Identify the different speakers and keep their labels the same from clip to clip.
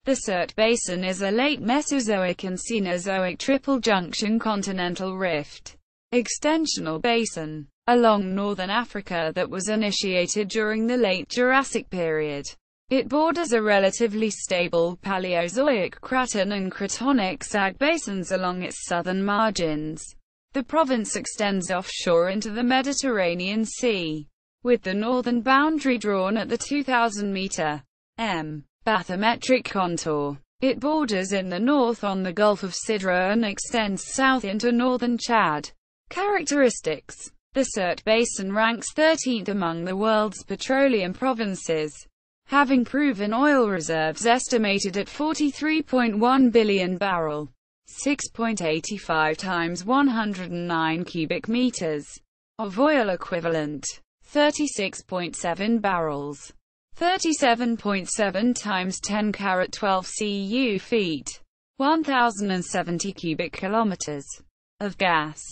Speaker 1: The Sirte Basin is a late Mesozoic and Cenozoic triple-junction continental rift extensional basin along northern Africa that was initiated during the late Jurassic period. It borders a relatively stable Paleozoic Craton and Cratonic sag basins along its southern margins. The province extends offshore into the Mediterranean Sea, with the northern boundary drawn at the 2,000-meter m. bathymetric contour. It borders in the north on the Gulf of Sidra and extends south into northern Chad. Characteristics: the Sirte Basin ranks 13th among the world's petroleum provinces, having proven oil reserves estimated at 43.1 billion barrel, 6.85 times 109 cubic meters of oil equivalent, 36.7 barrels, 37.7 times 10 carat 12 cu feet, 1070 cubic kilometers of gas,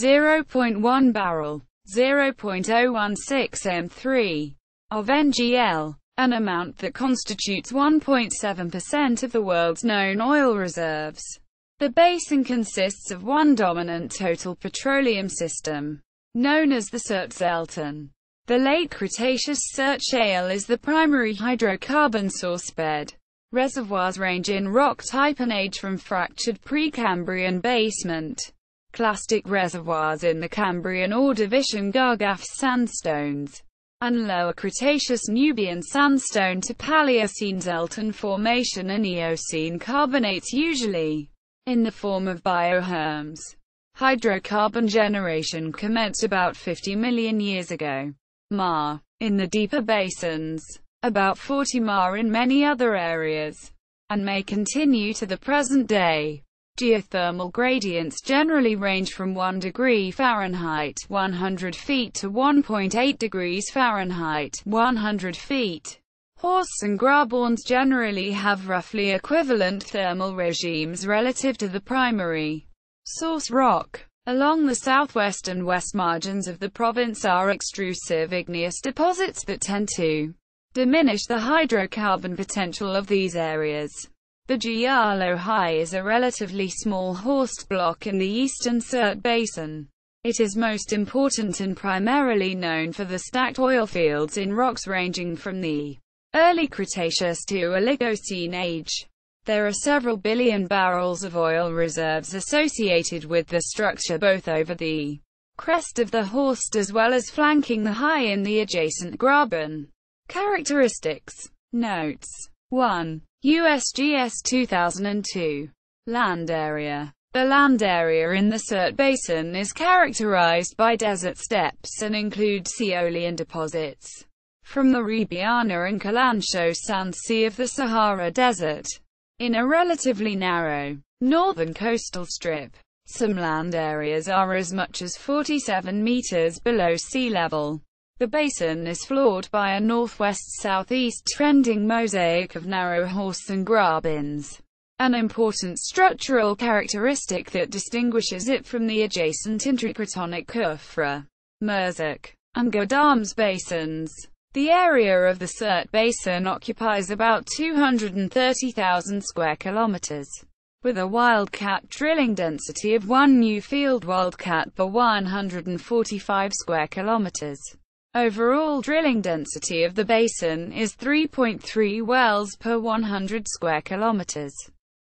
Speaker 1: 0.1 barrel, 0.016 m3 of NGL, an amount that constitutes 1.7% of the world's known oil reserves. The basin consists of one dominant total petroleum system, known as the Sirte-Zelton. The late Cretaceous Sirte Shale is the primary hydrocarbon source bed. Reservoirs range in rock type and age from fractured Precambrian basement clastic reservoirs in the Cambrian Ordovician Gargaff sandstones, and Lower Cretaceous Nubian sandstone to Paleocene Zelton Formation and Eocene carbonates, usually in the form of bioherms. Hydrocarbon generation commenced about 50 million years ago. Ma. In the deeper basins, about 40 ma in many other areas, and may continue to the present day. Geothermal gradients generally range from 1 degree Fahrenheit 100 feet to 1.8 degrees Fahrenheit 100 feet. Horsts and grabens generally have roughly equivalent thermal regimes relative to the primary source rock. Along the southwest and west margins of the province are extrusive igneous deposits that tend to diminish the hydrocarbon potential of these areas. The Giallo High is a relatively small horst block in the eastern Sirte Basin. It is most important and primarily known for the stacked oil fields in rocks ranging from the early Cretaceous to Oligocene age. There are several billion barrels of oil reserves associated with the structure both over the crest of the horst as well as flanking the high in the adjacent graben. Characteristics. Notes. 1. USGS 2002. Land area. The land area in the Sirte Basin is characterized by desert steppes and includes Aeolian deposits from the Ribiana and Kalancho Sands Sea of the Sahara Desert. In a relatively narrow, northern coastal strip, some land areas are as much as 47 meters below sea level. The basin is floored by a northwest-southeast trending mosaic of narrow horsts and grabens, an important structural characteristic that distinguishes it from the adjacent intracratonic Kufra, Merzak, and Goddams basins. The area of the Sirte Basin occupies about 230,000 square kilometers, with a wildcat drilling density of 1 new field wildcat per 145 square kilometers. Overall drilling density of the basin is 3.3 wells per 100 square kilometers,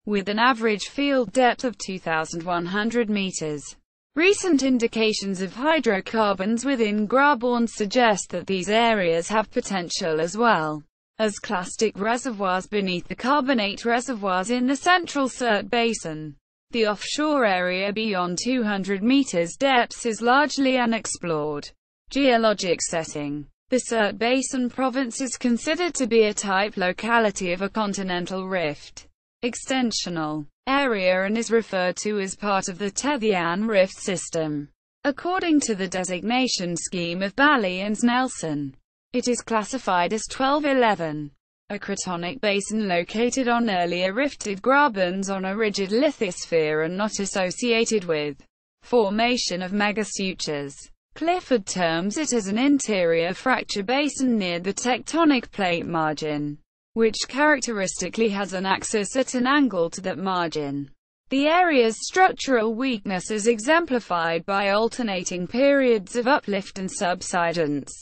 Speaker 1: with an average field depth of 2,100 meters. Recent indications of hydrocarbons within grabens suggest that these areas have potential as well as clastic reservoirs beneath the carbonate reservoirs in the central Sirte Basin. The offshore area beyond 200 meters depth is largely unexplored. Geologic setting. The Sirte Basin province is considered to be a type locality of a continental rift extensional area and is referred to as part of the Tethyan Rift system. According to the designation scheme of Balians-Nelson, it is classified as 1211, a cratonic basin located on earlier rifted grabens on a rigid lithosphere and not associated with formation of megasutures. Clifford terms it as an interior fracture basin near the tectonic plate margin. which characteristically has an axis at an angle to that margin. The area's structural weakness is exemplified by alternating periods of uplift and subsidence,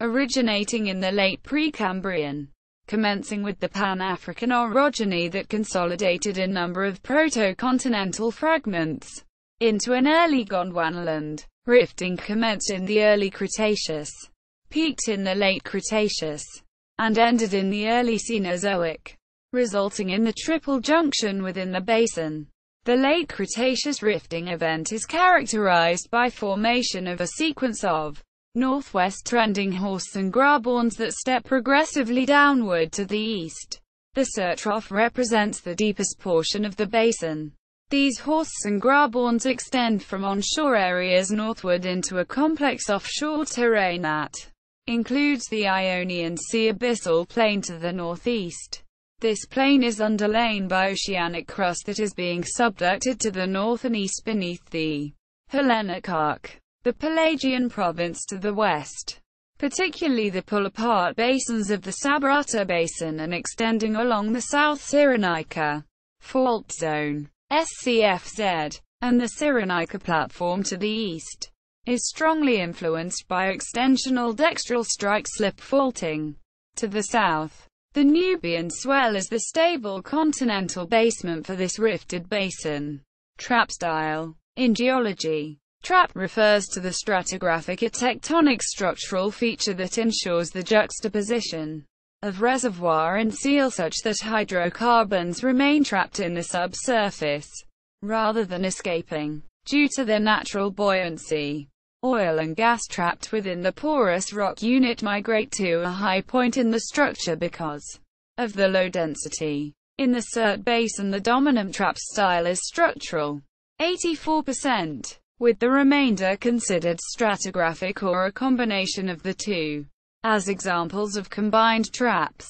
Speaker 1: originating in the late Precambrian, commencing with the Pan-African orogeny that consolidated a number of proto-continental fragments into an early Gondwanaland. Rifting commenced in the early Cretaceous, peaked in the late Cretaceous, and ended in the early Cenozoic, resulting in the triple junction within the basin. The late Cretaceous rifting event is characterized by formation of a sequence of northwest trending horsts and grabens that step progressively downward to the east. The Surt Trough represents the deepest portion of the basin. These horsts and grabens extend from onshore areas northward into a complex offshore terrain that includes the Ionian Sea abyssal plain to the northeast. This plain is underlain by oceanic crust that is being subducted to the north and east beneath the Hellenic Arc. The Pelagian province to the west, particularly the pull-apart basins of the Sabrata Basin and extending along the South Cyrenaica fault zone, SCFZ, and the Cyrenaica platform to the east, is strongly influenced by extensional dextral strike-slip faulting. To the south, the Nubian Swell is the stable continental basement for this rifted basin. Trap style. In geology, trap refers to the stratigraphic or tectonic structural feature that ensures the juxtaposition of reservoir and seal such that hydrocarbons remain trapped in the subsurface, rather than escaping, due to their natural buoyancy. Oil and gas trapped within the porous rock unit migrate to a high point in the structure because of the low density. In the Surt Basin, the dominant trap style is structural, 84%, with the remainder considered stratigraphic or a combination of the two. As examples of combined traps,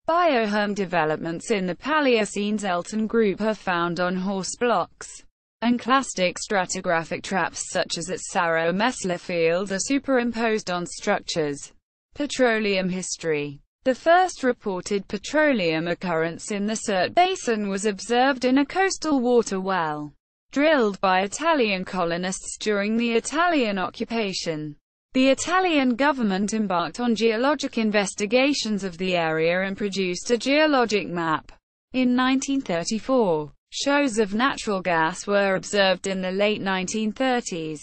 Speaker 1: bioherm developments in the Paleocene's Elton group are found on horse blocks, and clastic stratigraphic traps such as at Sarro Mesla Field are superimposed on structures. Petroleum history. The first reported petroleum occurrence in the Surt Basin was observed in a coastal water well, drilled by Italian colonists during the Italian occupation. The Italian government embarked on geologic investigations of the area and produced a geologic map. In 1934, shows of natural gas were observed in the late 1930s,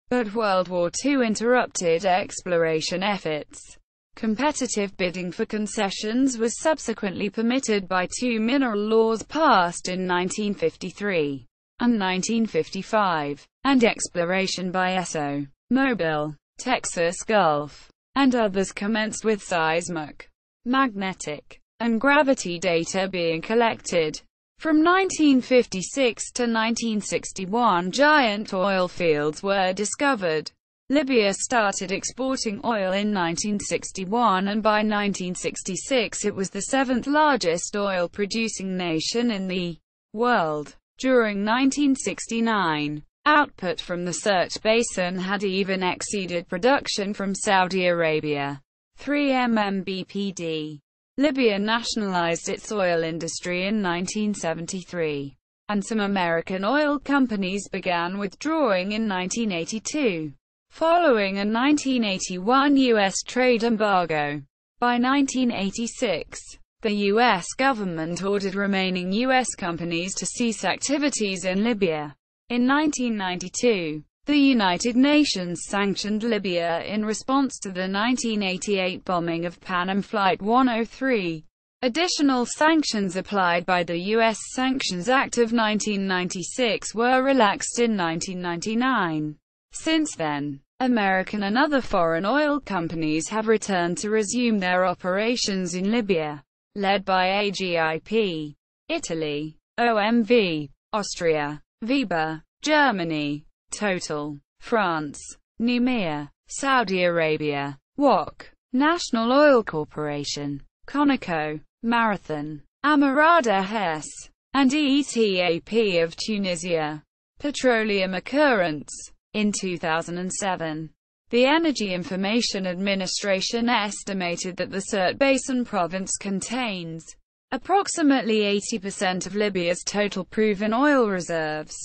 Speaker 1: but World War II interrupted exploration efforts. Competitive bidding for concessions was subsequently permitted by two mineral laws passed in 1953 and 1955, and exploration by Esso, Mobil, Texas Gulf, and others commenced with seismic, magnetic, and gravity data being collected. From 1956 to 1961, giant oil fields were discovered. Libya started exporting oil in 1961, and by 1966 it was the seventh largest oil-producing nation in the world. During 1969, output from the Surt Basin had even exceeded production from Saudi Arabia. 3 MMBPD. Libya nationalized its oil industry in 1973, and some American oil companies began withdrawing in 1982, following a 1981 U.S. trade embargo. By 1986, the U.S. government ordered remaining U.S. companies to cease activities in Libya. In 1992, the United Nations sanctioned Libya in response to the 1988 bombing of Pan Am Flight 103. Additional sanctions applied by the U.S. Sanctions Act of 1996 were relaxed in 1999. Since then, American and other foreign oil companies have returned to resume their operations in Libya, led by AGIP, Italy, OMV, Austria, Weber, Germany, Total, France, Nemea, Saudi Arabia, WOC, National Oil Corporation, Conoco, Marathon, Amerada Hess, and ETAP of Tunisia. Petroleum occurrence. In 2007, The Energy Information Administration estimated that the Sirte Basin province contains approximately 80% of Libya's total proven oil reserves,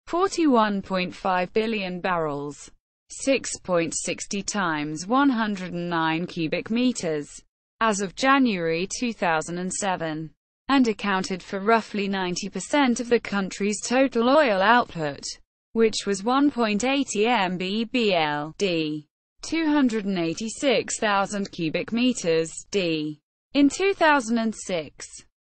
Speaker 1: 41.5 billion barrels, 6.60 times 109 cubic meters, as of January 2007, and accounted for roughly 90% of the country's total oil output, which was 1.80 MBBL/d, 286,000 cubic meters/d. In 2006,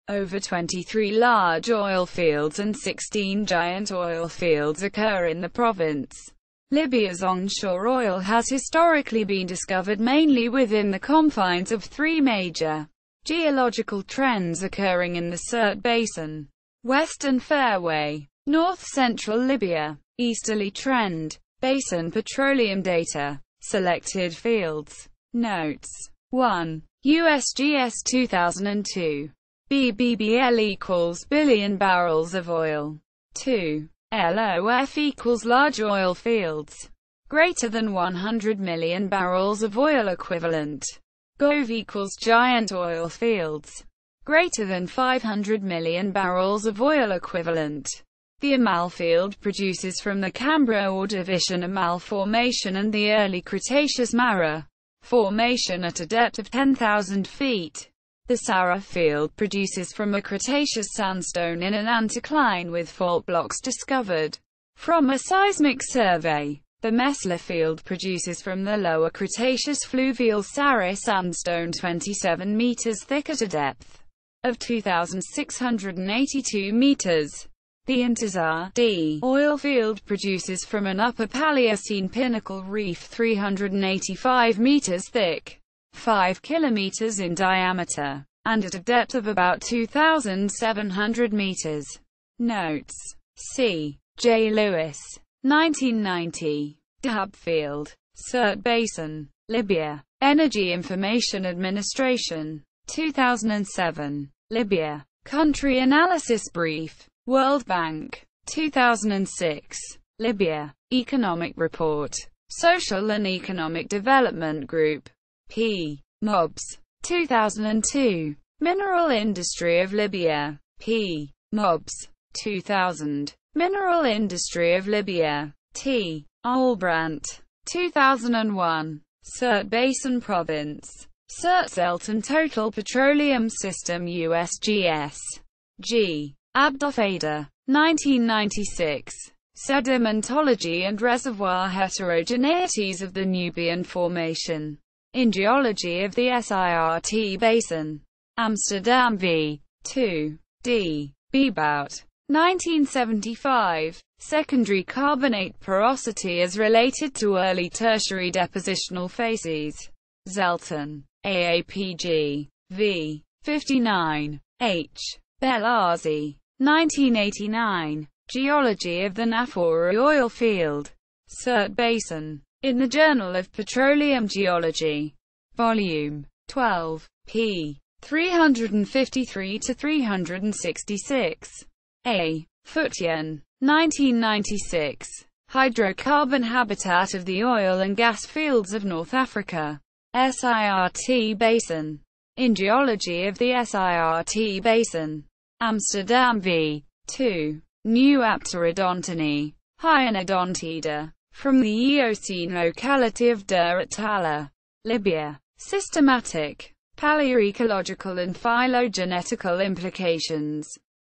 Speaker 1: over 23 large oil fields and 16 giant oil fields occur in the province. Libya's onshore oil has historically been discovered mainly within the confines of three major geological trends occurring in the Sirte Basin: Western Fairway, North-Central Libya, Easterly Trend, Basin Petroleum Data, Selected Fields. Notes. 1. USGS 2002. BBBL equals billion barrels of oil. 2. LOF equals large oil fields, greater than 100 million barrels of oil equivalent. GOV equals giant oil fields, greater than 500 million barrels of oil equivalent. The Amal field produces from the Canberra Ordovician Amal Formation and the early Cretaceous Mara Formation at a depth of 10,000 feet. The Sarah field produces from a Cretaceous sandstone in an anticline with fault blocks discovered from a seismic survey. The Mesla field produces from the lower Cretaceous fluvial Sarah sandstone 27 meters thick at a depth of 2,682 meters. The Intizar D oil field produces from an upper Paleocene pinnacle reef 385 meters thick, 5 kilometers in diameter, and at a depth of about 2,700 meters. Notes. C. J. Lewis. 1990. Dahab Field. Sirte Basin. Libya. Energy Information Administration. 2007. Libya. Country Analysis Brief. World Bank. 2006. Libya. Economic Report. Social and Economic Development Group. P. Mobs. 2002. Mineral Industry of Libya. P. Mobs. 2000. Mineral Industry of Libya. T. Olbrandt. 2001. Sirte Basin Province. Sirte Zelton Total Petroleum System USGS. G. Abdelfader. 1996. Sedimentology and Reservoir Heterogeneities of the Nubian Formation in Geology of the Sirte Basin. Amsterdam v. 2. D. Bebout. 1975. Secondary carbonate porosity as related to early tertiary depositional phases. Zelton. AAPG. v. 59. H. Belazi. 1989. Geology of the Nafouri oil field. Sirte Basin. In the Journal of Petroleum Geology. Volume 12. p. 353-366. A. Futyan. 1996. Hydrocarbon Habitat of the Oil and Gas Fields of North Africa. Sirte Basin. In Geology of the Sirte Basin. Amsterdam v. 2. New Apterodontiny. Hyenodontida. From the Eocene locality of Der at Tala. Libya. Systematic, paleoecological and phylogenetical implications.